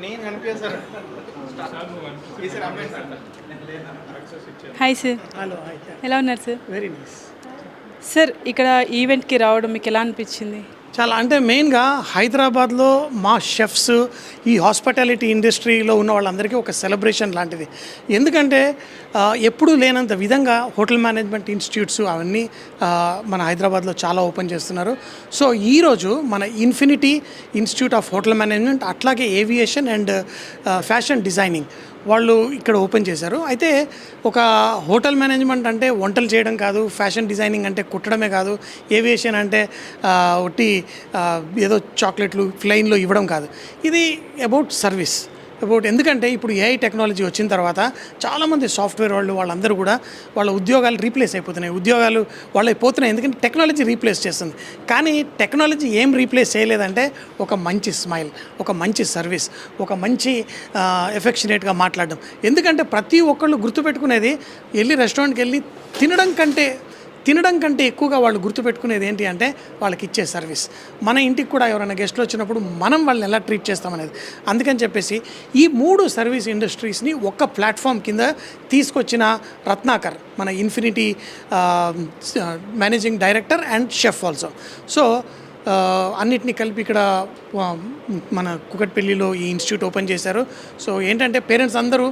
నేను కనిపిస్తాను. Hi sir, hello hi ఎలా ఉన్నారు సార్? Very nice. సార్ ఇక్కడ ఈవెంట్కి రావడం మీకు ఎలా అనిపించింది? చాలా అంటే మెయిన్గా హైదరాబాద్లో మా షెఫ్స్ ఈ హాస్పిటాలిటీ ఇండస్ట్రీలో ఉన్న వాళ్ళందరికీ ఒక సెలబ్రేషన్ లాంటిది. ఎందుకంటే ఎప్పుడూ లేనంత విధంగా హోటల్ మేనేజ్మెంట్ ఇన్స్టిట్యూట్స్ అవన్నీ మన హైదరాబాద్లో చాలా ఓపెన్ చేస్తున్నారు. సో ఈరోజు మన infinity institute of hotel management అట్లాగే ఏవియేషన్ అండ్ ఫ్యాషన్ డిజైనింగ్ వాళ్ళు ఇక్కడ ఓపెన్ చేశారు. అయితే ఒక హోటల్ మేనేజ్మెంట్ అంటే వంటలు చేయడం కాదు, ఫ్యాషన్ డిజైనింగ్ అంటే కుట్టడమే కాదు, ఏవియేషన్ అంటే ఒట్టి ఏదో చాక్లెట్లు ఫ్లైన్లో ఇవ్వడం కాదు. ఇది అబౌట్ సర్వీస్, అబౌట్ ఎందుకంటే ఇప్పుడు ఏఐ టెక్నాలజీ వచ్చిన తర్వాత చాలామంది సాఫ్ట్వేర్ వాళ్ళందరూ కూడా వాళ్ళ ఉద్యోగాలు రీప్లేస్ అయిపోతున్నాయి. ఉద్యోగాలు వాళ్ళకి పోతున్నాయి ఎందుకంటే టెక్నాలజీ రీప్లేస్ చేస్తుంది. కానీ టెక్నాలజీ ఏం రీప్లేస్ చేయలేదంటే ఒక మంచి స్మైల్, ఒక మంచి సర్వీస్, ఒక మంచి ఎఫెక్షనేట్గా మాట్లాడడం. ఎందుకంటే ప్రతి ఒక్కళ్ళు గుర్తుపెట్టుకునేది వెళ్ళి రెస్టారెంట్కి వెళ్ళి తినడం కంటే ఎక్కువగా వాళ్ళు గుర్తుపెట్టుకునేది ఏంటి అంటే వాళ్ళకి ఇచ్చే సర్వీస్. మన ఇంటికి కూడా ఎవరైనా గెస్ట్లు వచ్చినప్పుడు మనం వాళ్ళని ఎలా ట్రీట్ చేస్తామనేది. అందుకని చెప్పేసి ఈ 3 సర్వీస్ ఇండస్ట్రీస్ని ఒక ప్లాట్ఫామ్ కింద తీసుకొచ్చిన రత్నాకర్ మన infinity managing director and chef also. So అన్నిటినీ కలిపి ఇక్కడ మన కుకట్పల్లిలో ఈ ఇన్స్టిట్యూట్ ఓపెన్ చేశారు. సో ఏంటంటే పేరెంట్స్ అందరూ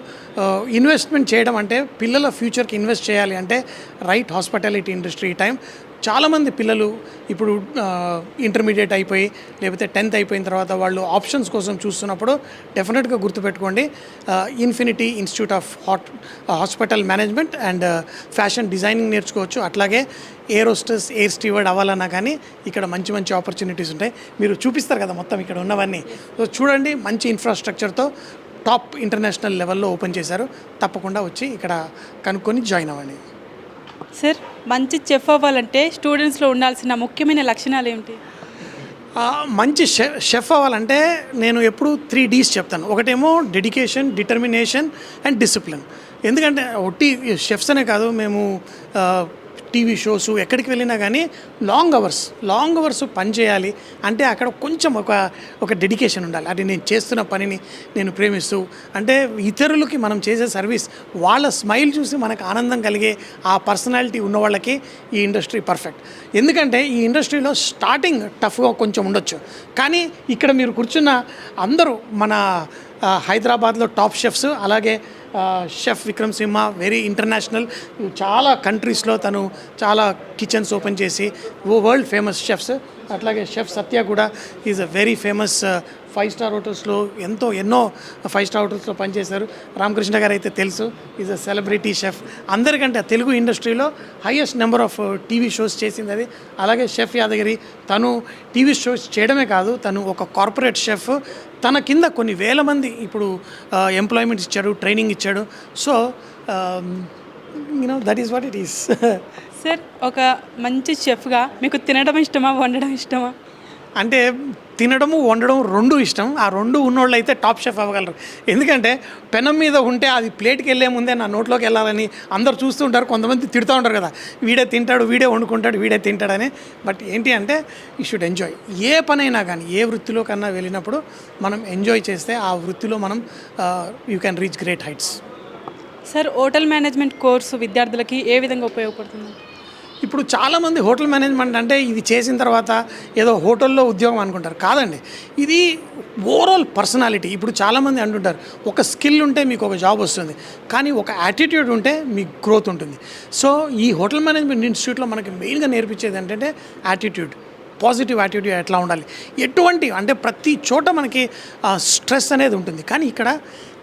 ఇన్వెస్ట్మెంట్ చేయడం అంటే పిల్లల ఫ్యూచర్కి ఇన్వెస్ట్ చేయాలి అంటే రైట్ హాస్పిటాలిటీ ఇండస్ట్రీ టైం. చాలామంది పిల్లలు ఇప్పుడు ఇంటర్మీడియట్ అయిపోయి లేకపోతే 10th అయిపోయిన తర్వాత వాళ్ళు ఆప్షన్స్ కోసం చూస్తున్నప్పుడు డెఫినెట్గా గుర్తుపెట్టుకోండి infinity institute of hospital management and fashion designing నేర్చుకోవచ్చు. అట్లాగే ఎయిర్ హోస్టెస్, ఎయిర్ స్టీవర్డ్ అవ్వాలన్నా కానీ ఇక్కడ మంచి మంచి ఆపర్చునిటీస్ ఉంటాయి. మీరు చూపిస్తారు కదా మొత్తం ఇక్కడ ఉన్నవన్నీ. సో చూడండి, మంచి ఇన్ఫ్రాస్ట్రక్చర్తో టాప్ ఇంటర్నేషనల్ లెవెల్లో ఓపెన్ చేశారు. తప్పకుండా వచ్చి ఇక్కడ కనుక్కొని జాయిన్ అవ్వండి. సార్ మంచి చెఫ్ అవ్వాలంటే స్టూడెంట్స్లో ఉండాల్సిన ముఖ్యమైన లక్షణాలు ఏమిటి? మంచి షెఫ్ అవ్వాలంటే నేను ఎప్పుడు 3 Ds చెప్తాను. ఒకటేమో డెడికేషన్, డిటర్మినేషన్ అండ్ డిసిప్లిన్. ఎందుకంటే ఒట్టి షెఫ్స్ అనే కాదు, మేము టీవీ షోస్ ఎక్కడికి వెళ్ళినా కానీ లాంగ్ అవర్స్ పని చేయాలి అంటే అక్కడ కొంచెం ఒక డెడికేషన్ ఉండాలి. అది నేను చేస్తున్న పనిని నేను ప్రేమిస్తూ, అంటే ఇతరులకి మనం చేసే సర్వీస్ వాళ్ళ స్మైల్ చూసి మనకు ఆనందం కలిగే ఆ పర్సనాలిటీ ఉన్న వాళ్ళకి ఈ ఇండస్ట్రీ పర్ఫెక్ట్. ఎందుకంటే ఈ ఇండస్ట్రీలో స్టార్టింగ్ టఫ్గా కొంచెం ఉండొచ్చు, కానీ ఇక్కడ మీరు కూర్చున్న అందరూ మన హైదరాబాద్లో టాప్ షెఫ్స్. అలాగే షెఫ్ విక్రమ్ సింహ వెరీ ఇంటర్నేషనల్, చాలా కంట్రీస్లో తను చాలా కిచెన్స్ ఓపెన్ చేసి వరల్డ్ ఫేమస్ షెఫ్స్. అట్లాగే షెఫ్ సత్య కూడా is a very famous 5-star హోటల్స్లో ఎన్నో 5-star హోటల్స్లో పనిచేశారు. రామకృష్ణ గారు అయితే తెలుసు, ఈజ్ అ సెలబ్రిటీ షెఫ్. అందరికంటే తెలుగు ఇండస్ట్రీలో highest number of TV shows చేసింది అది. అలాగే షెఫ్ యాదగిరి తను టీవీ షోస్ చేయడమే కాదు, తను ఒక కార్పొరేట్ షెఫ్. తన కింద కొన్ని వేల మంది ఇప్పుడు ఎంప్లాయ్మెంట్ ఇచ్చాడు, ట్రైనింగ్ ఇచ్చాడు. So that is what it is. Sir ఒక మంచి షెఫ్గా మీకు తినడం ఇష్టమా, వండడం ఇష్టమా? అంటే తినడము వండడం 2 ఇష్టం. ఆ 2 ఉన్నోళ్ళు అయితే టాప్ షెఫ్ అవ్వగలరు. ఎందుకంటే పెనం మీద ఉంటే అది ప్లేట్కి వెళ్ళే ముందే నా నోట్లోకి వెళ్ళాలని అందరు చూస్తూ ఉంటారు. కొంతమంది తిడుతూ ఉంటారు కదా, వీడే తింటాడు, వీడే వండుకుంటాడు, వీడే తింటాడని. బట్ ఏంటి అంటే యూ షుడ్ ఎంజాయ్. ఏ పనైనా కానీ ఏ వృత్తిలో కన్నా వెళ్ళినప్పుడు మనం ఎంజాయ్ చేస్తే ఆ వృత్తిలో మనం you can reach great heights. Sir hotel management course విద్యార్థులకి ఏ విధంగా ఉపయోగపడుతుంది? ఇప్పుడు చాలామంది హోటల్ మేనేజ్మెంట్ అంటే ఇది చేసిన తర్వాత ఏదో హోటల్లో ఉద్యోగం అనుకుంటారు. కాదండి, ఇది ఓవరాల్ పర్సనాలిటీ. ఇప్పుడు చాలామంది అంటుంటారు ఒక స్కిల్ ఉంటే మీకు ఒక జాబ్ వస్తుంది, కానీ ఒక యాటిట్యూడ్ ఉంటే మీకు గ్రోత్ ఉంటుంది. సో ఈ హోటల్ మేనేజ్మెంట్ ఇన్స్టిట్యూట్లో మనకి మెయిన్గా నేర్పించేది ఏంటంటే యాటిట్యూడ్, పాజిటివ్ యాటిట్యూడ్ ఎట్లా ఉండాలి. ఎటువంటి అంటే ప్రతి చోట మనకి స్ట్రెస్ అనేది ఉంటుంది, కానీ ఇక్కడ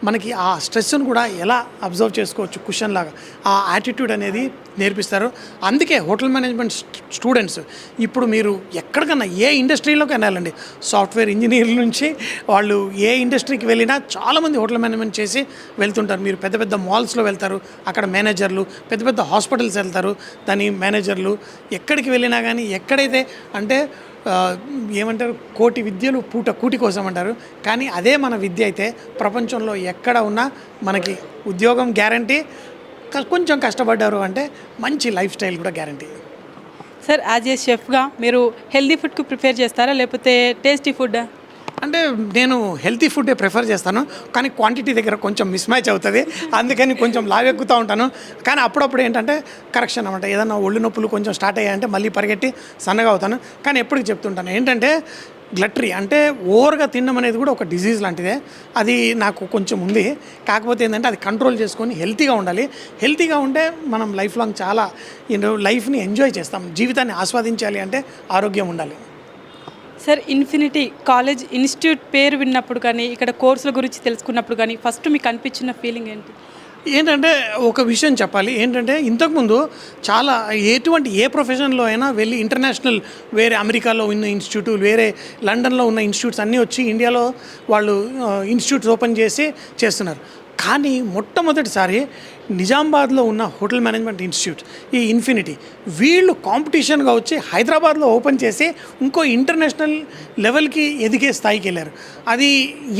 మనకి ఆ స్ట్రెస్ను కూడా ఎలా అబ్జర్వ్ చేసుకోవచ్చు క్వశ్చన్ లాగా, ఆ యాటిట్యూడ్ అనేది నేర్పిస్తారు. అందుకే హోటల్ మేనేజ్మెంట్ స్టూడెంట్స్ ఇప్పుడు మీరు ఎక్కడికన్నా ఏ ఇండస్ట్రీలోకి వెళ్ళాలండి, సాఫ్ట్వేర్ ఇంజనీర్ల నుంచి వాళ్ళు ఏ ఇండస్ట్రీకి వెళ్ళినా చాలామంది హోటల్ మేనేజ్మెంట్ చేసి వెళ్తుంటారు. మీరు పెద్ద పెద్ద మాల్స్లో వెళ్తారు, అక్కడ మేనేజర్లు, పెద్ద పెద్ద హాస్పిటల్స్ వెళ్తారు, దాని మేనేజర్లు. ఎక్కడికి వెళ్ళినా కానీ ఎక్కడైతే అంటే ఏమంటారు, కోటి విద్యలు కూటి కోసం అంటారు. కానీ అదే మన విద్య అయితే ప్రపంచంలో ఎక్కడ ఉన్నా మనకి ఉద్యోగం గ్యారంటీ, కొంచెం కష్టపడ్డారు అంటే మంచి లైఫ్ స్టైల్ కూడా గ్యారంటీ. సార్ యాజ్ ఏ షెఫ్గా మీరు హెల్దీ ఫుడ్కు ప్రిపేర్ చేస్తారా లేకపోతే టేస్టీ ఫుడ్? అంటే నేను హెల్తీ ఫుడ్డే ప్రిఫర్ చేస్తాను, కానీ క్వాంటిటీ దగ్గర కొంచెం మిస్ మ్యాచ్ అవుతుంది, అందుకని కొంచెం లావెక్కుతూ ఉంటాను. కానీ అప్పుడప్పుడు ఏంటంటే కరెక్షన్ అనమాట, ఏదన్నా ఒళ్ళు నొప్పులు కొంచెం స్టార్ట్ అయ్యాయంటే మళ్ళీ పరిగెట్టి సన్నగా అవుతాను. కానీ ఎప్పటికి చెప్తుంటాను ఏంటంటే గ్లటరీ అంటే ఓవర్గా తినడం అనేది కూడా ఒక డిజీజ్ లాంటిదే, అది నాకు కొంచెం ఉంది. కాకపోతే ఏంటంటే అది కంట్రోల్ చేసుకొని హెల్తీగా ఉండాలి. హెల్తీగా ఉంటే మనం లైఫ్ లాంగ్ చాలా లైఫ్ని ఎంజాయ్ చేస్తాం. జీవితాన్ని ఆస్వాదించాలి అంటే ఆరోగ్యం ఉండాలి. సార్, ఇన్ఫినిటీ కాలేజ్ ఇన్స్టిట్యూట్ పేరు విన్నప్పుడు కానీ ఇక్కడ కోర్సుల గురించి తెలుసుకున్నప్పుడు కానీ ఫస్ట్ మీకు అనిపించిన ఫీలింగ్ ఏంటి? ఏంటంటే ఒక విషయం చెప్పాలి ఏంటంటే ఇంతకుముందు చాలా ఏ ప్రొఫెషన్లో అయినా వెళ్ళి ఇంటర్నేషనల్ వేరే అమెరికాలో ఉన్న ఇన్స్టిట్యూట్, వేరే లండన్లో ఉన్న ఇన్స్టిట్యూట్స్ అన్నీ వచ్చి ఇండియాలో వాళ్ళు ఇన్స్టిట్యూట్స్ ఓపెన్ చేసి చేస్తున్నారు. కానీ మొట్టమొదటిసారి నిజామాబాద్లో ఉన్న హోటల్ మేనేజ్మెంట్ ఇన్స్టిట్యూట్ ఈ ఇన్ఫినిటీ వీళ్ళు కాంపిటీషన్గా వచ్చి హైదరాబాద్లో ఓపెన్ చేసి ఇంకో ఇంటర్నేషనల్ లెవెల్కి ఎదిగే స్థాయికి వెళ్ళారు. అది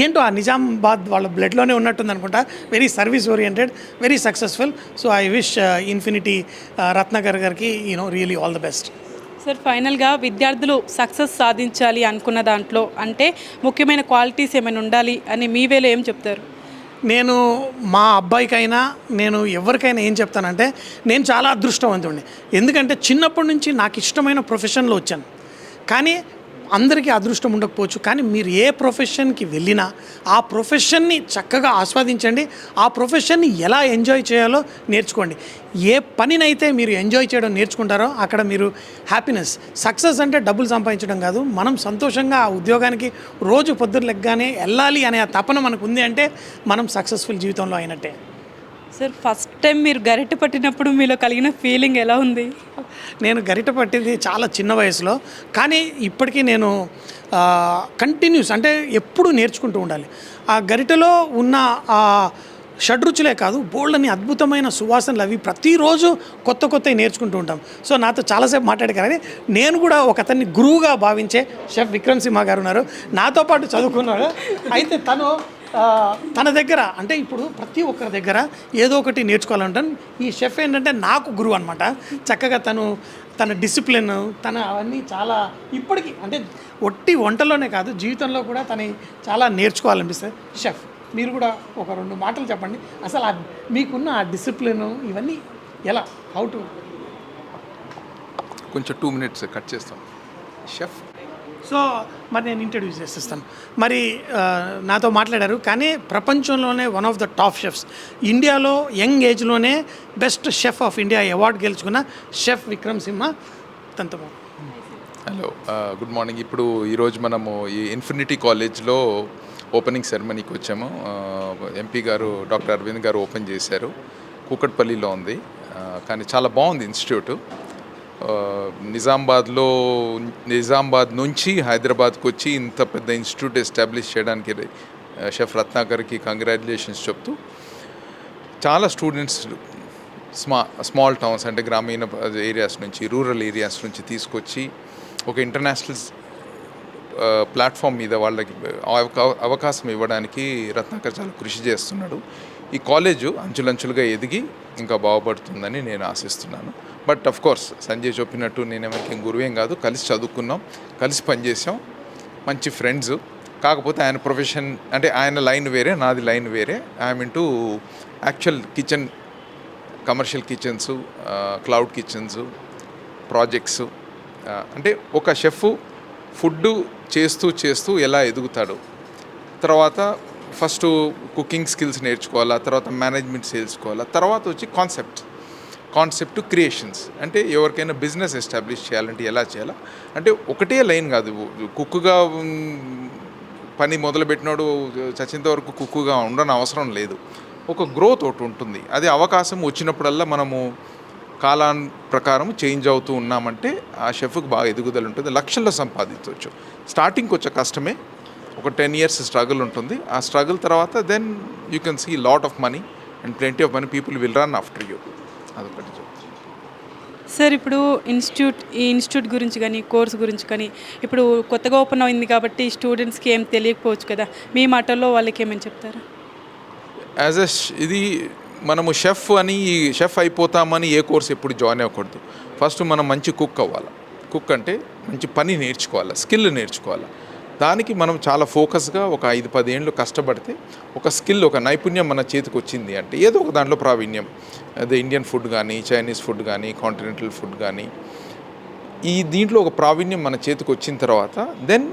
ఏంటో ఆ నిజామాబాద్ వాళ్ళ బ్లడ్లోనే ఉన్నట్టుంది అనుకుంటా. Very service oriented, very successful. So I wish infinity Ratnakar గారికి really all the best. Sir, ఫైనల్గా విద్యార్థులు సక్సెస్ సాధించాలి అనుకున్న దాంట్లో అంటే ముఖ్యమైన క్వాలిటీస్ ఏమైనా ఉండాలి అని మీ వేలో ఏం చెప్తారు? నేను మా అబ్బాయికైనా నేను ఎవరికైనా ఏం చెప్తానంటే నేను చాలా అదృష్టవంతుడిని. ఎందుకంటే చిన్నప్పటి నుంచి నాకు ఇష్టమైన ప్రొఫెషన్లో వచ్చాను. కానీ అందరికీ అదృష్టం ఉండకపోవచ్చు, కానీ మీరు ఏ ప్రొఫెషన్కి వెళ్ళినా ఆ ప్రొఫెషన్ని చక్కగా ఆస్వాదించండి. ఆ ప్రొఫెషన్ని ఎలా ఎంజాయ్ చేయాలో నేర్చుకోండి. ఏ పనినైతే మీరు ఎంజాయ్ చేయడం నేర్చుకుంటారో అక్కడ మీరు హ్యాపీనెస్. సక్సెస్ అంటే డబ్బులు సంపాదించడం కాదు, మనం సంతోషంగా ఆ ఉద్యోగానికి రోజు పొద్దున్న లెగ్గానే వెళ్ళాలి అనే ఆ తపన మనకు ఉంది అంటే మనం సక్సెస్ఫుల్ జీవితంలో అయినట్టే. సార్, ఫస్ట్ టైం మీరు గరిటె పట్టినప్పుడు మీలో కలిగిన ఫీలింగ్ ఎలా ఉంది? నేను గరిట పట్టింది చాలా చిన్న వయసులో, కానీ ఇప్పటికీ నేను కంటిన్యూస్ అంటే ఎప్పుడూ నేర్చుకుంటూ ఉండాలి. ఆ గరిటెలో ఉన్న ఆ షడ్రుచులే కాదు, బోల్డ్ని అద్భుతమైన సువాసనలు అవి ప్రతిరోజు కొత్తవి నేర్చుకుంటూ ఉంటాం. సో నాతో చాలాసేపు మాట్లాడారు, కానీ నేను కూడా ఒక అతన్ని గురువుగా భావించే షెఫ్ విక్రమ్ సింహ గారు ఉన్నారు, నాతో పాటు చదువుకున్నారు. అయితే తన దగ్గర అంటే ఇప్పుడు ప్రతి ఒక్కరి దగ్గర ఏదో ఒకటి నేర్చుకోవాలంటాను. ఈ షెఫ్ ఏంటంటే నాకు గురువు అనమాట. చక్కగా తన డిసిప్లిన్ అవన్నీ చాలా ఇప్పటికీ అంటే ఒట్టి వంటలోనే కాదు జీవితంలో కూడా చాలా నేర్చుకోవాలనిపిస్తుంది. షెఫ్, మీరు కూడా ఒక 2 మాటలు చెప్పండి. అసలు మీకున్న ఆ డిసిప్లిన్ ఇవన్నీ ఎలా హౌ టు కొంచెం 2 minutes కట్ చేస్తాం. షెఫ్ సో మరి నేను ఇంట్రడ్యూస్ చేసేస్తాను. మరి నాతో మాట్లాడారు, కానీ ప్రపంచంలోనే one of the top chefs, ఇండియాలో యంగ్ ఏజ్లోనే best chef of India award గెలుచుకున్న షెఫ్ విక్రమ్ సింహ తనతో. Hello, good morning. ఇప్పుడు ఈరోజు మనము ఈ ఇన్ఫినిటీ కాలేజ్లో ఓపెనింగ్ సెరమనీకి వచ్చాము. ఎంపీ గారు డాక్టర్ అరవింద్ గారు ఓపెన్ చేశారు. కూకట్పల్లిలో ఉంది, కానీ చాలా బాగుంది ఇన్స్టిట్యూట్. నిజామాబాద్ నుంచి హైదరాబాద్కి వచ్చి ఇంత పెద్ద ఇన్స్టిట్యూట్ ఎస్టాబ్లిష్ చేయడానికి షెఫ్ రత్నాకర్కి కంగ్రాచులేషన్స్ చెప్తూ, చాలా స్టూడెంట్స్ స్మాల్ టౌన్స్ అంటే గ్రామీణ ఏరియాస్ నుంచి, రూరల్ ఏరియాస్ నుంచి తీసుకొచ్చి ఒక ఇంటర్నేషనల్ ప్లాట్ఫామ్ మీద వాళ్ళకి అవకాశం ఇవ్వడానికి రత్నాకర్ చాలా కృషి చేస్తున్నాడు. ఈ కాలేజు అంచులంచులుగా ఎదిగి ఇంకా బాగుపడుతుందని నేను ఆశిస్తున్నాను. బట్ ఆఫ్ కోర్స్ సంజయ్ చెప్పినట్టు నేనేమైనా గురువేం కాదు, కలిసి చదువుకున్నాం, కలిసి పనిచేసాం, మంచి ఫ్రెండ్స్. కాకపోతే ఆయన ప్రొఫెషన్ అంటే ఆయన లైన్ వేరే, నాది లైన్ వేరే. I'm into actual kitchen, commercial kitchens, cloud kitchens, projects. అంటే ఒక షెఫ్ ఫుడ్ చేస్తూ ఎలా ఎదుగుతాడు, తర్వాత ఫస్ట్ కుకింగ్ స్కిల్స్ నేర్చుకోవాలా, తర్వాత మేనేజ్మెంట్ నేర్చుకోవాలా, తర్వాత వచ్చి కాన్సెప్ట్ క్రియేషన్స్. అంటే ఎవరికైనా బిజినెస్ ఎస్టాబ్లిష్ చేయాలంటే ఎలా చేయాలా, అంటే ఒకటే లైన్ కాదు. కుక్కుగా పని మొదలుపెట్టినాడు చచ్చేంత వరకు కుక్కుగా ఉండని అవసరం లేదు. ఒక గ్రోత్ ఒకటి ఉంటుంది. అది అవకాశం వచ్చినప్పుడల్లా మనము కాలాన్ ప్రకారం చేంజ్ అవుతూ ఉన్నామంటే ఆ షెఫ్కి బాగా ఎదుగుదల ఉంటుంది, లక్షల్లో సంపాదించవచ్చు. స్టార్టింగ్కి వచ్చే కష్టమే, ఒక 10 years స్ట్రగుల్ ఉంటుంది. ఆ స్ట్రగుల్ తర్వాత then you can see lot of money and plenty of money people will run after you. అదొకటి. సార్, ఇప్పుడు ఈ ఇన్స్టిట్యూట్ గురించి కానీ కోర్స్ గురించి కానీ ఇప్పుడు కొత్తగా ఓపెన్ అయింది కాబట్టి స్టూడెంట్స్కి ఏం తెలియకపోవచ్చు కదా, మీ మాటల్లో వాళ్ళకి ఏమని చెప్తారు? ఇది మనము షెఫ్ అయిపోతామని ఏ కోర్స్ ఎప్పుడు జాయిన్ అవ్వకూడదు. ఫస్ట్ మనం మంచి కుక్ అవ్వాలి. కుక్ అంటే మంచి పని నేర్చుకోవాలి, స్కిల్ నేర్చుకోవాలి. దానికి మనం చాలా ఫోకస్గా ఒక 5-10 ఏళ్ళు కష్టపడితే ఒక స్కిల్, ఒక నైపుణ్యం మన చేతికి వచ్చింది అంటే ఏదో ఒక దాంట్లో ప్రావీణ్యం, అదే ఇండియన్ ఫుడ్ కానీ, చైనీస్ ఫుడ్ కానీ, కాంటినెంటల్ ఫుడ్ కానీ, దీంట్లో ఒక ప్రావీణ్యం మన చేతికి వచ్చిన తర్వాత దెన్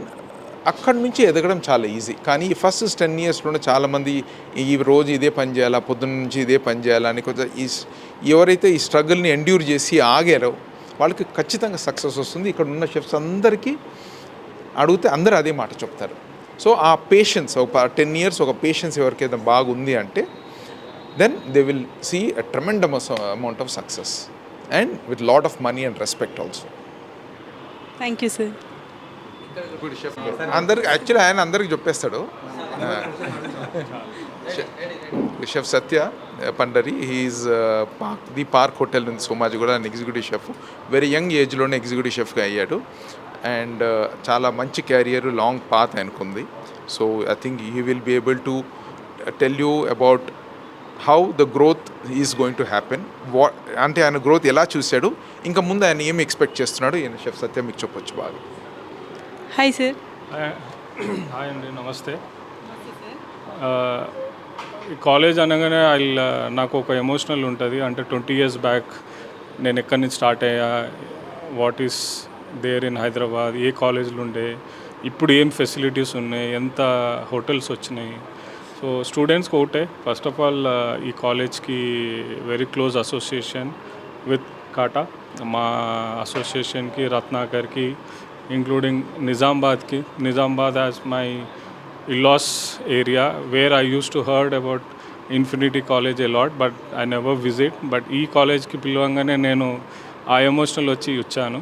అక్కడి నుంచి ఎదగడం చాలా ఈజీ. కానీ ఈ ఫస్ట్ 10 ఇయర్స్లోనే చాలామంది ఈ రోజు ఇదే పని చేయాలా, పొద్దున్న నుంచి ఇదే పని చేయాలా అని కొంచెం ఎవరైతే ఈ స్ట్రగుల్ని ఎండ్యూర్ చేసి ఆగారో వాళ్ళకి ఖచ్చితంగా సక్సెస్ వస్తుంది. ఇక్కడ ఉన్న షెఫ్స్ అందరికీ అడిగితే అందరూ అదే మాట చెప్తారు. సో ఆ పేషెన్స్, ఒక 10 ఇయర్స్ ఒక పేషెన్స్ ఎవరికైతే బాగుంది అంటే then they will see a tremendous amount of success and with lot of money and respect also. Thank you sir. అందరికి యాక్చువల్లీ ఆయన అందరికి చెప్పేస్తాడు. Chef Satya Pandari, he is the Park Hotel in Somajiguda and executive chef. Very young ఏజ్లోనే executive షెఫ్గా అయ్యాడు and చాలా మంచి career, long path ఆయనకుంది. So I think he will be able to tell you about how the growth is going to happen. అంటే ఆయన growth ఎలా చూశాడు, ఇంకా ముందు ఆయన ఏమి ఎక్స్పెక్ట్ చేస్తున్నాడు, ఈయన షెఫ్ సత్య మీకు చెప్పొచ్చు బాగా. Hi sir. హాయ్ అండి, నమస్తే. ఈ కాలేజ్ అనగానే నాకు ఒక ఎమోషనల్ ఉంటుంది. అంటే 20 years బ్యాక్ నేను ఎక్కడి నుంచి స్టార్ట్ అయ్యా, what is there in Hyderabad, ఏ కాలేజీలు ఉండే, ఇప్పుడు ఏం ఫెసిలిటీస్ ఉన్నాయి, ఎంత హోటల్స్ వచ్చినాయి. సో స్టూడెంట్స్కి ఒకటే, ఫస్ట్ ఆఫ్ ఆల్ ఈ కాలేజ్కి వెరీ క్లోజ్ అసోసియేషన్ విత్ కాటా. మా అసోసియేషన్కి రత్నాకర్కి including Nizambad as my in-laws area where I used to heard about Infinity College a lot but I never visit. But ఈ కాలేజ్కి పిలవంగానే నేను ఆ ఎమోషనల్ వచ్చాను.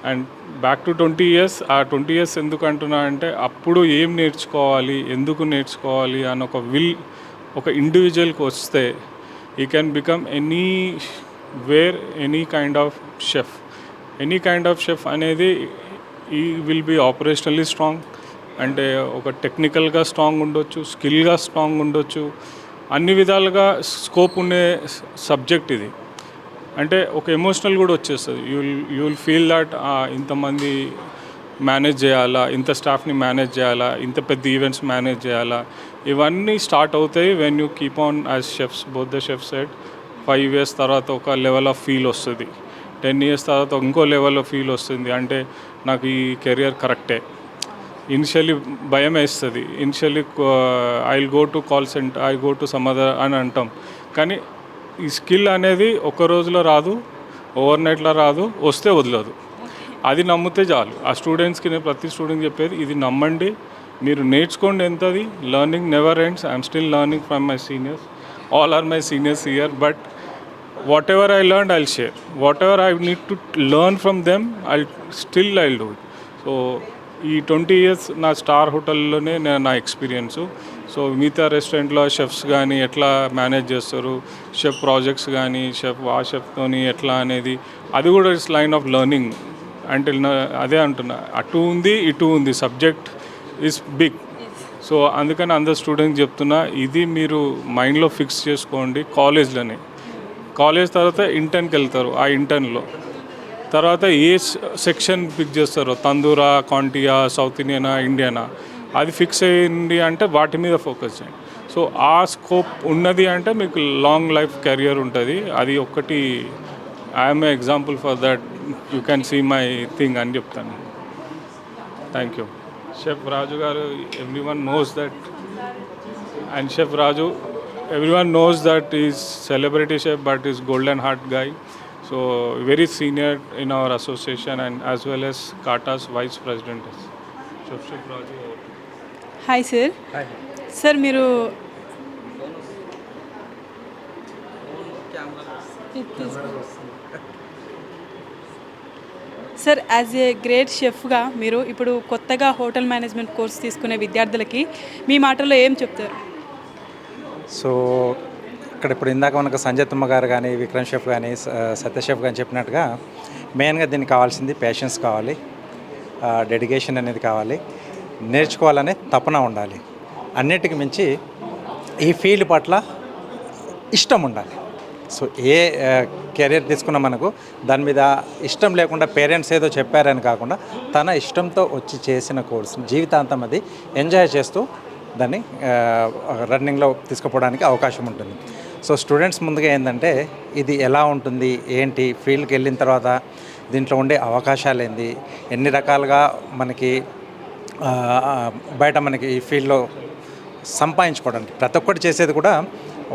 And back to 20 years. ఆ 20 years ఎందుకు అంటున్నా అంటే అప్పుడు ఏం నేర్చుకోవాలి, ఎందుకు నేర్చుకోవాలి అని ఒక ఒక ఇండివిజువల్కి వస్తే ఈ can become any kind of chef అనేది ఈ విల్ బీ ఆపరేషనల్లీ స్ట్రాంగ్, అంటే ఒక టెక్నికల్గా స్ట్రాంగ్ ఉండొచ్చు, స్కిల్గా స్ట్రాంగ్ ఉండొచ్చు, అన్ని విధాలుగా స్కోప్ ఉండే సబ్జెక్ట్ ఇది. అంటే ఒక ఎమోషనల్ కూడా వచ్చేస్తుంది. యూ విల్ ఫీల్ దట్ ఇంతమంది మేనేజ్ చేయాలా, ఇంత స్టాఫ్ని మేనేజ్ చేయాలా, ఇంత పెద్ద ఈవెంట్స్ మేనేజ్ చేయాలా, ఇవన్నీ స్టార్ట్ అవుతాయి when you keep on as chefs. Both the chef said 5 years తర్వాత ఒక లెవెల్ ఆఫ్ ఫీల్ వస్తుంది, 10 years తర్వాత ఇంకో లెవెల్ ఆఫ్ ఫీల్ వస్తుంది. అంటే నాకు ఈ కెరియర్ కరెక్టే. ఇనిషియల్లీ భయం వేస్తుంది, initially I will go to call centre, I go to some other అని అంటాం. కానీ ఈ స్కిల్ అనేది ఒక రోజులో రాదు, ఓవర్ నైట్లో రాదు, వస్తే వదలదు. అది నమ్మితే చాలు. ఆ స్టూడెంట్స్కి నేను ప్రతి స్టూడెంట్కి చెప్పేది ఇది నమ్మండి, మీరు నేర్చుకోండి. ఎంతది learning never ends. I'm still learning from my seniors, all are my seniors here. But whatever I learned, I'll share. Whatever I need to learn from them, I'll do it. So ఈ 20 years నా star హోటల్లోనే నా experience. So మిగతా రెస్టారెంట్లో chefs కానీ ఎట్లా manage చేస్తారు, chef projects కానీ ఆ షెఫ్తోని ఎట్లా అనేది, అది కూడా ఇట్స్ లైన్ ఆఫ్ లెర్నింగ్. అంటే అదే అంటున్నా, అటు ఉంది ఇటు ఉంది, సబ్జెక్ట్ ఈజ్ బిగ్. సో అందుకని అందరు స్టూడెంట్స్ చెప్తున్నా, ఇది మీరు మైండ్లో ఫిక్స్ చేసుకోండి. కాలేజ్ తర్వాత ఇంటర్న్కి వెళ్తారు, ఆ ఇంటర్న్లో తర్వాత ఏ సెక్షన్ పిక్ చేస్తారో, తందూరా, కాంటియా, సౌత్ ఇండియనా, ఇండియనా, అది ఫిక్స్ అయ్యింది అంటే వాటి మీద ఫోకస్ చేయండి. సో ఆ స్కోప్ ఉన్నది అంటే మీకు లాంగ్ లైఫ్ కెరియర్ ఉంటుంది. అది ఒక్కటి I am a example for that. You can see my thing అని చెప్తాను. Thank you. Chef Raju garu, everyone knows that. And chef Raju, everyone knows that he's celebrity chef but he's golden heart guy. So very senior in our association and as well as Kata's vice president. Chef Raju. Hi sir. Sir మీరు sir as a great షెఫ్గా మీరు ఇప్పుడు కొత్తగా hotel management course తీసుకునే విద్యార్థులకి మీ మాటల్లో ఏం చెప్తారు? So ఇప్పుడు ఇందాక మనకు సంజయ్ తుమ్మ గారు కానీ, విక్రమ్ షెఫ్ కానీ, సత్య షెఫ్ కానీ చెప్పినట్టుగా మెయిన్గా దీనికి కావాల్సింది పేషెన్స్ కావాలి, డెడికేషన్ అనేది కావాలి, నేర్చుకోవాలనే తపన ఉండాలి. అన్నిటికి మించి ఈ ఫీల్డ్ పట్ల ఇష్టం ఉండాలి. సో ఏ కెరీర్ తీసుకున్నా మనకు దాని మీద ఇష్టం లేకుండా పేరెంట్స్ ఏదో చెప్పారని కాకుండా తన ఇష్టంతో వచ్చి చేసిన కోర్సు జీవితాంతం అది ఎంజాయ్ చేస్తూ దాన్ని రన్నింగ్లో తీసుకుపోవడానికి అవకాశం ఉంటుంది. సో స్టూడెంట్స్ ముందుగా ఏంటంటే ఇది ఎలా ఉంటుంది, ఏంటి, ఫీల్డ్కి వెళ్ళిన తర్వాత దీంట్లో ఉండే అవకాశాలు ఏంది, ఎన్ని రకాలుగా మనకి బయట మనకి ఈ ఫీల్డ్లో సంపాదించుకోవడానికి ప్రతి ఒక్కటి చేసేది కూడా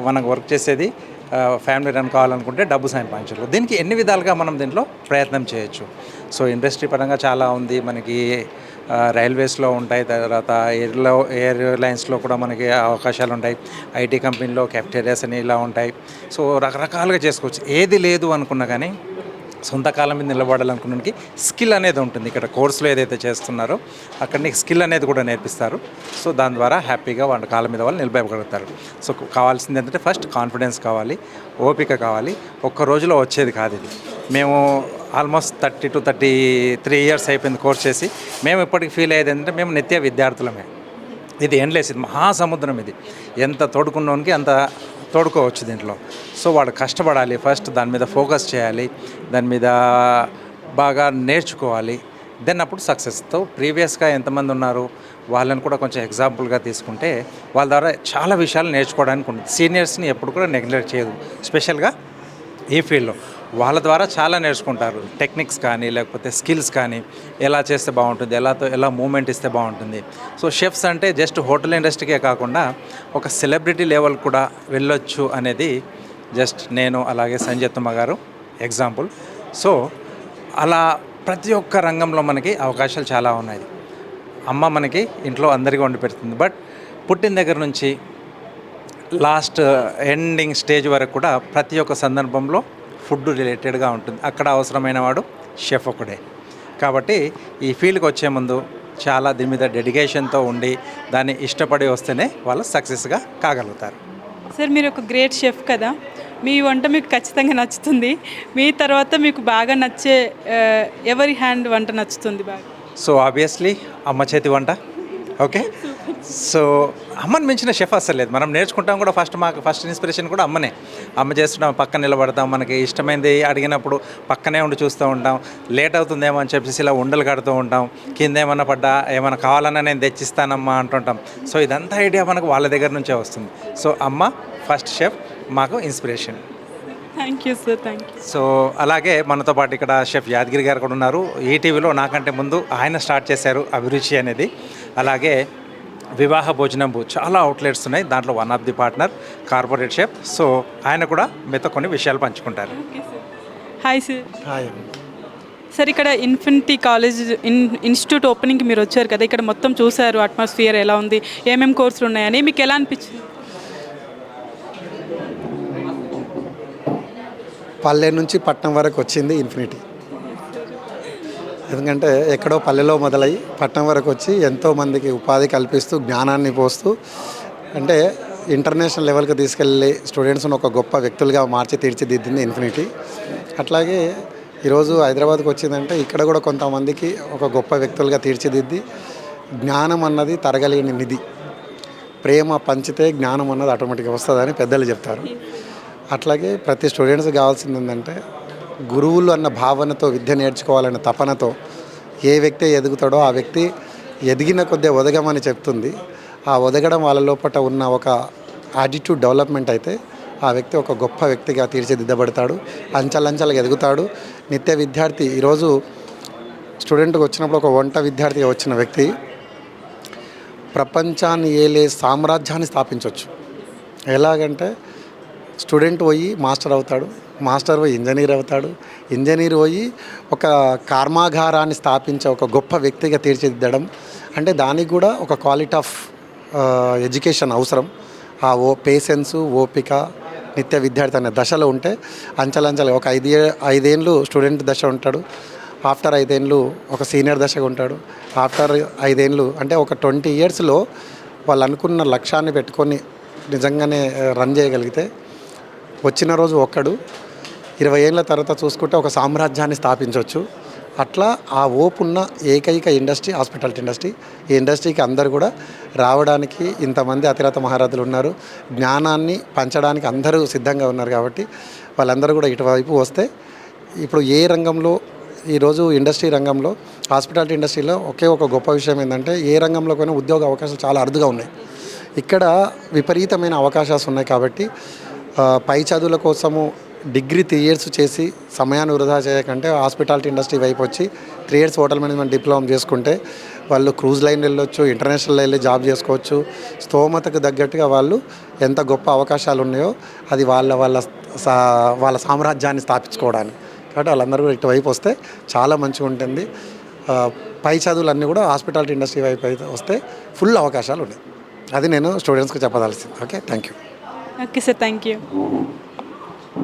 మనకు వర్క్ చేసేది ఫ్యామిలీ రన్ కావాలనుకుంటే డబ్బు సంపాదించాలి. దీనికి ఎన్ని విధాలుగా మనం దీంట్లో ప్రయత్నం చేయొచ్చు. సో ఇండస్ట్రీ పరంగా చాలా ఉంది, మనకి రైల్వేస్లో ఉంటాయి, తర్వాత ఎయిర్లైన్స్లో కూడా మనకి అవకాశాలు ఉంటాయి, ఐటీ కంపెనీలో క్యాఫ్టేరియాస్ అని ఇలా ఉంటాయి. సో రకరకాలుగా చేసుకోవచ్చు. ఏది లేదు అనుకున్నా కానీ సొంత కాలం మీద నిలబడాలనుకున్నానికి స్కిల్ అనేది ఉంటుంది. ఇక్కడ కోర్సులో ఏదైతే చేస్తున్నారో అక్కడ నీకు స్కిల్ అనేది కూడా నేర్పిస్తారు. సో దాని ద్వారా హ్యాపీగా వాళ్ళ కాలం మీద వాళ్ళు నిలబడగలుగుతారు. సో కావాల్సింది ఏంటంటే ఫస్ట్ కాన్ఫిడెన్స్ కావాలి, ఓపిక కావాలి. ఒక్క రోజులో వచ్చేది కాదు ఇది. మేము ఆల్మోస్ట్ 30 to 33 years అయిపోయింది కోర్స్ చేసి. మేము ఇప్పటికి ఫీల్ అయ్యేది ఏంటంటే మేము నిత్య విద్యార్థులమే. ఇది ఎండ్లెస్, ఇది మహాసముద్రం. ఇది ఎంత తోడుకున్నోనికి అంత తోడుకోవచ్చు దీంట్లో. సో వాడు కష్టపడాలి, ఫస్ట్ దాని మీద ఫోకస్ చేయాలి, దాని మీద బాగా నేర్చుకోవాలి. దెన్ అప్పుడు సక్సెస్తో ప్రీవియస్గా ఎంతమంది ఉన్నారు వాళ్ళని కూడా కొంచెం ఎగ్జాంపుల్గా తీసుకుంటే వాళ్ళ ద్వారా చాలా విషయాలు నేర్చుకోవడానికి ఉంటుంది. సీనియర్స్ని ఎప్పుడు కూడా నెగ్లెక్ట్ చేయదు, స్పెషల్గా ఈ ఫీల్డ్లో. వాళ్ళ ద్వారా చాలా నేర్చుకుంటారు. టెక్నిక్స్ కానీ లేకపోతే స్కిల్స్ కానీ, ఎలా చేస్తే బాగుంటుంది, ఎలా మూమెంట్ ఇస్తే బాగుంటుంది. సో షెఫ్స్ అంటే జస్ట్ హోటల్ ఇండస్ట్రీకే కాకుండా ఒక సెలబ్రిటీ లెవెల్ కూడా వెళ్ళొచ్చు అనేది జస్ట్ నేను అలాగే సంజయ్ తుమ్మ గారు ఎగ్జాంపుల్. సో అలా ప్రతి ఒక్క రంగంలో మనకి అవకాశాలు చాలా ఉన్నాయి. అమ్మ మనకి ఇంట్లో అందరికీ వండి పెడుతుంది, బట్ పుట్టిన దగ్గర నుంచి లాస్ట్ ఎండింగ్ స్టేజ్ వరకు కూడా ప్రతి ఒక్క సందర్భంలో ఫుడ్ రిలేటెడ్గా ఉంటుంది. అక్కడ అవసరమైన వాడు షెఫ్ ఒకడే. కాబట్టి ఈ ఫీల్డ్కి వచ్చే ముందు చాలా దీని మీద డెడికేషన్తో ఉండి దాన్ని ఇష్టపడి వస్తేనే వాళ్ళు సక్సెస్గా కాగలుగుతారు. సార్ మీరు ఒక గ్రేట్ షెఫ్ కదా, మీ వంట మీకు ఖచ్చితంగా నచ్చుతుంది. మీ తర్వాత మీకు బాగా నచ్చే ఎవరి హ్యాండ్ వంట నచ్చుతుంది బాగా? సో ఆబ్వియస్లీ అమ్మ చేతి వంట. ఓకే, సో అమ్మని మించిన షెఫ్ అసలు లేదు. మనం నేర్చుకుంటాం కూడా మాకు ఫస్ట్ ఇన్స్పిరేషన్ కూడా అమ్మనే. అమ్మ చేస్తున్నాం, పక్కన నిలబడతాం, మనకి ఇష్టమైంది అడిగినప్పుడు పక్కనే ఉండి చూస్తూ ఉంటాం. లేట్ అవుతుందేమో అని చెప్పేసి ఇలా ఉండలు కడుతూ ఉంటాం. కింద ఏమన్నా పడ్డా ఏమైనా కావాలన్నా నేను తెచ్చిస్తానమ్మా అంటుంటాం. సో ఇదంతా ఐడియా మనకు వాళ్ళ దగ్గర నుంచే వస్తుంది. సో అమ్మ ఫస్ట్ షెఫ్, మాకు inspiration. Thank you sir, thank you. So అలాగే మనతో పాటు ఇక్కడ షెఫ్ యాదగిరి గారు కూడా ఉన్నారు. ఈటీవీలో నాకంటే ముందు ఆయన స్టార్ట్ చేశారు అభిరుచి అనేది. అలాగే వివాహ భోజనంబు చాలా అవుట్లెట్స్ ఉన్నాయి, దాంట్లో one of the partner corporate chef. So ఆయన కూడా మీతో కొన్ని విషయాలు పంచుకుంటారు. Hi sir. హాయ్. సార్ ఇక్కడ ఇన్ఫినిటీ కాలేజ్ ఇన్స్టిట్యూట్ ఓపెనింగ్కి మీరు వచ్చారు కదా, ఇక్కడ మొత్తం చూసారు అట్మాస్ఫియర్ ఎలా ఉంది, ఏమేమి కోర్సులు ఉన్నాయని, మీకు ఎలా అనిపించింది? పల్లె నుంచి పట్నం వరకు వచ్చింది ఇన్ఫినిటీ. ఎందుకంటే ఎక్కడో పల్లెలో మొదలై పట్నం వరకు వచ్చి ఎంతోమందికి ఉపాధి కల్పిస్తూ జ్ఞానాన్ని పోస్తూ అంటే ఇంటర్నేషనల్ లెవెల్కి తీసుకెళ్ళి స్టూడెంట్స్ని ఒక గొప్ప వ్యక్తులుగా మార్చి తీర్చిదిద్దింది ఇన్ఫినిటీ. అట్లాగే ఈరోజు హైదరాబాద్కి వచ్చిందంటే ఇక్కడ కూడా కొంతమందికి ఒక గొప్ప వ్యక్తులుగా తీర్చిదిద్ది జ్ఞానం అన్నది తరగలేని నిధి, ప్రేమ పంచితే జ్ఞానం అన్నది ఆటోమేటిక్గా వస్తుందని పెద్దలు చెప్తారు. అట్లాగే ప్రతి స్టూడెంట్స్కి కావాల్సింది ఏంటంటే గురువులు అన్న భావనతో విద్య నేర్చుకోవాలన్న తపనతో ఏ వ్యక్తి ఎదుగుతాడో ఆ వ్యక్తి ఎదిగిన కొద్దిగా ఒదగమని చెప్తుంది. ఆ ఒదగడం వాళ్ళ లోపల ఉన్న ఒక యాటిట్యూడ్ డెవలప్మెంట్ అయితే ఆ వ్యక్తి ఒక గొప్ప వ్యక్తిగా తీర్చిదిద్దబడతాడు, అంచెలంచెలుగా ఎదుగుతాడు. నిత్య విద్యార్థి ఈరోజు స్టూడెంట్కి వచ్చినప్పుడు ఒక వంట విద్యార్థిగా వచ్చిన వ్యక్తి ప్రపంచాన్ని ఏలే సామ్రాజ్యాన్ని స్థాపించవచ్చు. ఎలాగంటే స్టూడెంట్ పోయి మాస్టర్ అవుతాడు, మాస్టర్ పోయి ఇంజనీర్ అవుతాడు, ఇంజనీర్ పోయి ఒక కర్మాగారాన్ని స్థాపించే ఒక గొప్ప వ్యక్తిగా తీర్చిదిద్దడం అంటే దానికి కూడా ఒక క్వాలిటీ ఆఫ్ ఎడ్యుకేషన్ అవసరం. ఆ పేషెన్సు, ఓపిక నిత్య విద్యార్థి అనే దశలో ఉంటే అంచెలంచెలు ఒక 5 ఏళ్ళు స్టూడెంట్ దశ ఉంటాడు, ఆఫ్టర్ 5 ఏళ్ళు ఒక సీనియర్ దశగా ఉంటాడు, ఆఫ్టర్ 5 ఏళ్ళు అంటే ఒక 20 yearsలో వాళ్ళు అనుకున్న లక్ష్యాన్ని పెట్టుకొని నిజంగానే రన్ చేయగలిగితే వచ్చిన రోజు ఒక్కడు 20 ఏళ్ళ తర్వాత చూసుకుంటే ఒక సామ్రాజ్యాన్ని స్థాపించవచ్చు. అట్లా ఆ ఓపు ఉన్న ఏకైక ఇండస్ట్రీ హాస్పిటాలిటీ ఇండస్ట్రీ. ఈ ఇండస్ట్రీకి అందరూ కూడా రావడానికి ఇంతమంది అతిరథ మహారథులు ఉన్నారు. జ్ఞానాన్ని పంచడానికి అందరూ సిద్ధంగా ఉన్నారు. కాబట్టి వాళ్ళందరూ కూడా ఇటువైపు వస్తే ఇప్పుడు ఏ రంగంలో ఈరోజు ఇండస్ట్రీ రంగంలో హాస్పిటాలిటీ ఇండస్ట్రీలో ఒకే ఒక గొప్ప విషయం ఏంటంటే ఏ రంగంలోకైనా ఉద్యోగ అవకాశాలు చాలా అరుదుగా ఉన్నాయి. ఇక్కడ విపరీతమైన అవకాశాలు ఉన్నాయి. కాబట్టి పై చదువుల కోసము డిగ్రీ 3 years చేసి సమయాన్ని వృధా చేయకంటే హాస్పిటాలిటీ ఇండస్ట్రీ వైపు వచ్చి 3 years హోటల్ మేనేజ్మెంట్ డిప్లొమా చేసుకుంటే వాళ్ళు క్రూజ్ లైన్ వెళ్ళొచ్చు, ఇంటర్నేషనల్ వెళ్ళి జాబ్ చేసుకోవచ్చు. స్తోమతకు తగ్గట్టుగా వాళ్ళు ఎంత గొప్ప అవకాశాలు ఉన్నాయో అది వాళ్ళ సామ్రాజ్యాన్ని స్థాపించుకోవడానికి. కాబట్టి వాళ్ళందరూ కూడా ఇటువైపు వస్తే చాలా మంచిగా ఉంటుంది. పై చదువులన్నీ కూడా హాస్పిటాలిటీ ఇండస్ట్రీ వైపు అయితే వస్తే ఫుల్ అవకాశాలు ఉన్నాయి. అది నేను స్టూడెంట్స్కి చెప్పదలిసింది. Okay, thank you. Okay sir, thank you.